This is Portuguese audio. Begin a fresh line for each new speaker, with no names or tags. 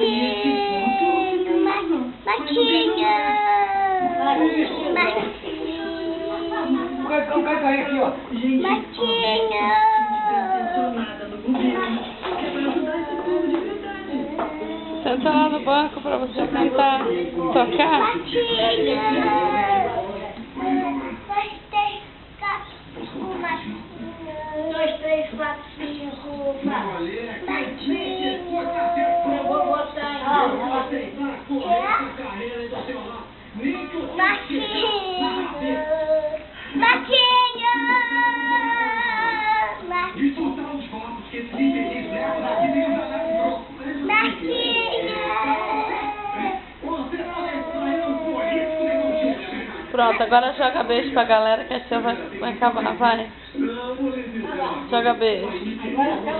Marquinho.
Vai cair aqui, ó.
Senta lá no banco pra você cantar, tocar.
Marquinho. 2, 3, 4, 5, Marquinho. Eu vou botar em Marquinho.
Pronto, agora joga beijo pra galera que a tia vai acabar, vai. Joga beijo.
Agora tá